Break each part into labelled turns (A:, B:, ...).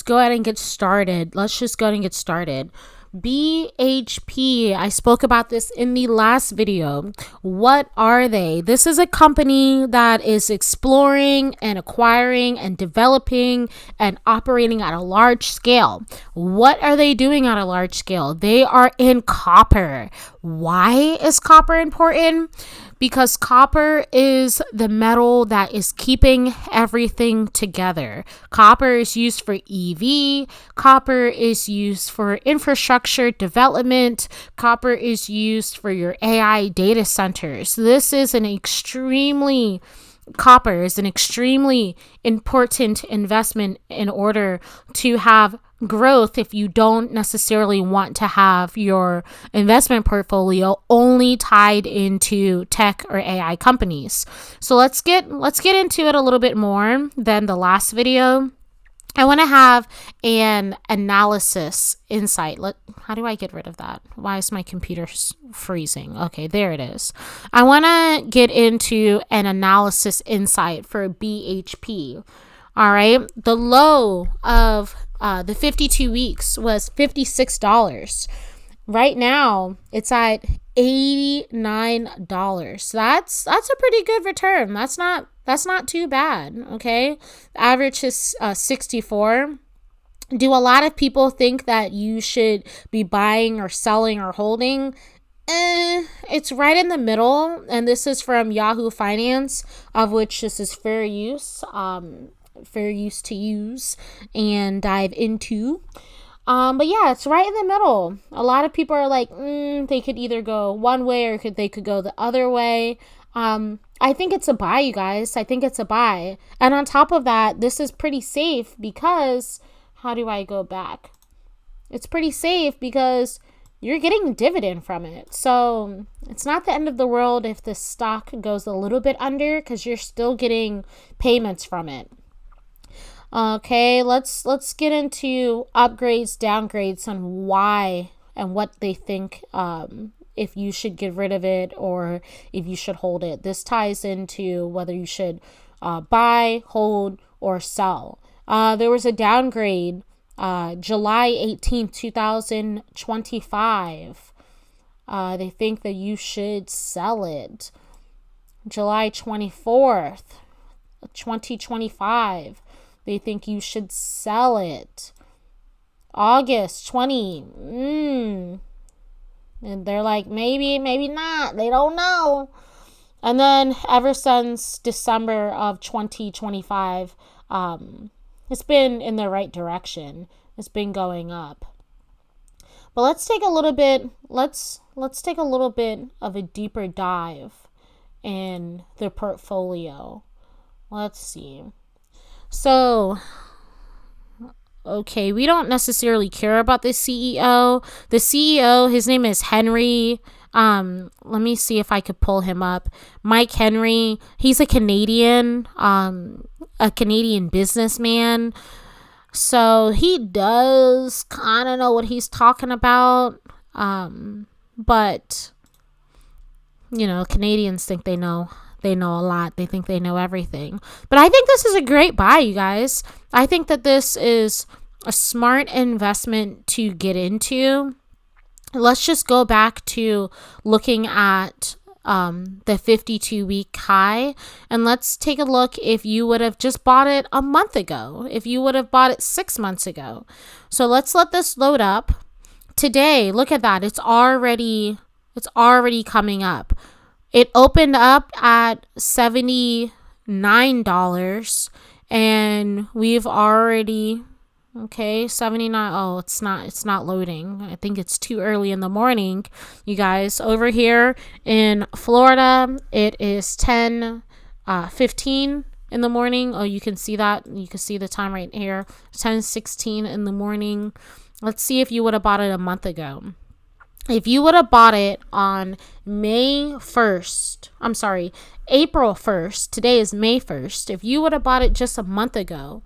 A: go ahead and get started. BHP, I spoke about this in the last video. What are they? This is a company that is exploring and acquiring and developing and operating at a large scale. What are they doing at a large scale? They are in copper. Why is copper important? Because copper is the metal that is keeping everything together. Copper is used for EV. Copper is used for infrastructure development. Copper is used for your AI data centers. Copper is an extremely important investment in order to have growth if you don't necessarily want to have your investment portfolio only tied into tech or AI companies. So let's get into it a little bit more than the last video. I want to have an analysis insight. How do I get rid of that? Why is my computer freezing? Okay, there it is. I want to get into an analysis insight for BHP. All right. The low of the 52 weeks was $56. Right now, it's at $89. So that's a pretty good return. That's not too bad. Okay. The average is 64. Do a lot of people think that you should be buying or selling or holding? It's right in the middle. And this is from Yahoo Finance, of which this is fair use to use and dive into. But yeah, it's right in the middle. A lot of people are like, they could either go one way or they could go the other way. I think it's a buy, you guys. I think it's a buy. And on top of that, this is pretty safe because, how do I go back? It's pretty safe because you're getting dividend from it. So it's not the end of the world if the stock goes a little bit under because you're still getting payments from it. Okay, let's get into upgrades, downgrades, and why and what they think if you should get rid of it or if you should hold it. This ties into whether you should buy, hold, or sell. There was a downgrade July 18th, 2025. They think that you should sell it. July 24th, 2025. They think you should sell it. August 20. And they're like, maybe not. They don't know. And then ever since December of 2025, it's been in the right direction. It's been going up. But let's take a little bit of a deeper dive in the portfolio. Let's see. So, okay, we don't necessarily care about the CEO. The CEO, his name is Henry. Let me see if I could pull him up. Mike Henry. He's a Canadian businessman. So he does kind of know what he's talking about. But Canadians think they know a lot. They think they know everything. But I think this is a great buy, you guys. I think that this is a smart investment to get into. Let's just go back to looking at the 52-week high, and let's take a look if you would have just bought it a month ago, if you would have bought it 6 months ago. So let's let this load up. Today, look at that. It's already coming up. It opened up at $79, and we've already, 79. Oh, it's not loading. I think it's too early in the morning, you guys. Over here in Florida, it is 10:15 in the morning. Oh, you can see that. You can see the time right here, 10:16 in the morning. Let's see if you would have bought it a month ago. If you would have bought it on April 1st, today is May 1st. If you would have bought it just a month ago,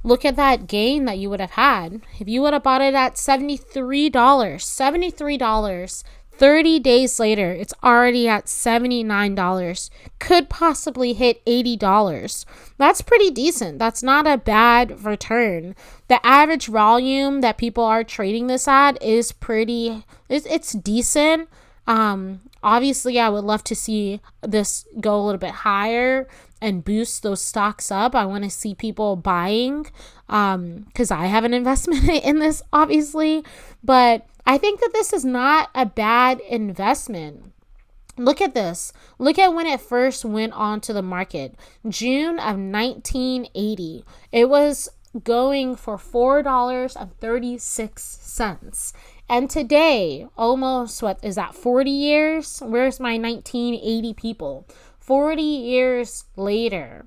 A: look at that gain that you would have had. If you would have bought it at $73, 30 days later, it's already at $79. Could possibly hit $80. That's pretty decent. That's not a bad return. The average volume that people are trading this at is it's decent. Obviously, I would love to see this go a little bit higher and boost those stocks up. I want to see people buying because I have an investment in this, obviously. But I think that this is not a bad investment. Look at this. Look at when it first went onto the market. June of 1980. It was going for $4.36. And today, almost, what is that, 40 years? Where's my 1980 people? 40 years later,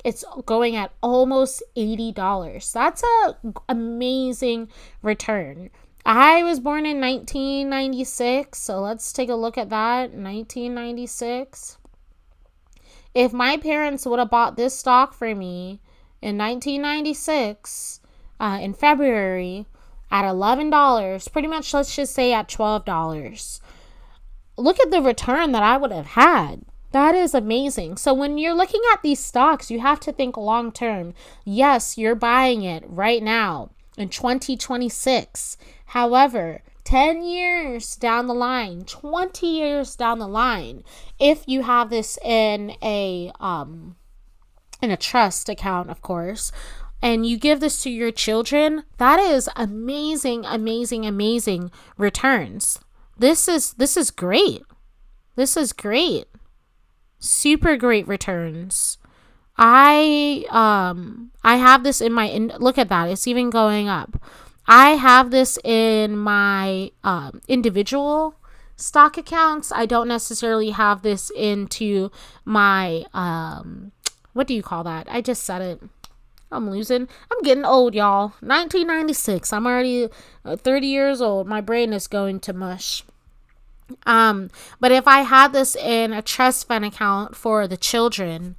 A: it's going at almost $80. That's an amazing return. I was born in 1996, so let's take a look at that. 1996. If my parents would have bought this stock for me in 1996, in February, at $11, pretty much, let's just say at $12. Look at the return that I would have had. That is amazing. So when you're looking at these stocks, you have to think long term. Yes, you're buying it right now in 2026. However, 10 years down the line, 20 years down the line, if you have this in a trust account, of course, and you give this to your children, that is amazing, amazing, amazing returns. This is great. This is great. Super great returns. I have this in my, look at that. It's even going up. I have this in my individual stock accounts. I don't necessarily have this into my, what do you call that? I just said it. I'm getting old, y'all. 1996. I'm already 30 years old. My brain is going to mush. But if I had this in a trust fund account for the children,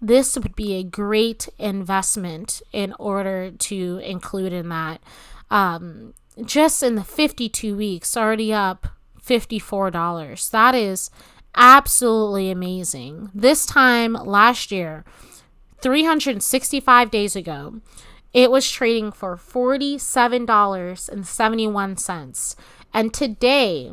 A: this would be a great investment in order to include in that. Just in the 52 weeks, already up $54. That is absolutely amazing. This time last year, 365 days ago, it was trading for $47.71. And today,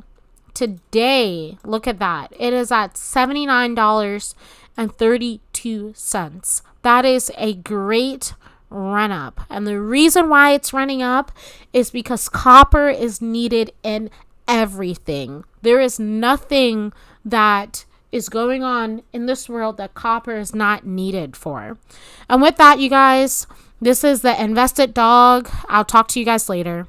A: look at that. It is at $79.32. That is a great run up. And the reason why it's running up is because copper is needed in everything. There is nothing that is going on in this world that copper is not needed for. And with that, you guys, this is the Invested Dog. I'll talk to you guys later.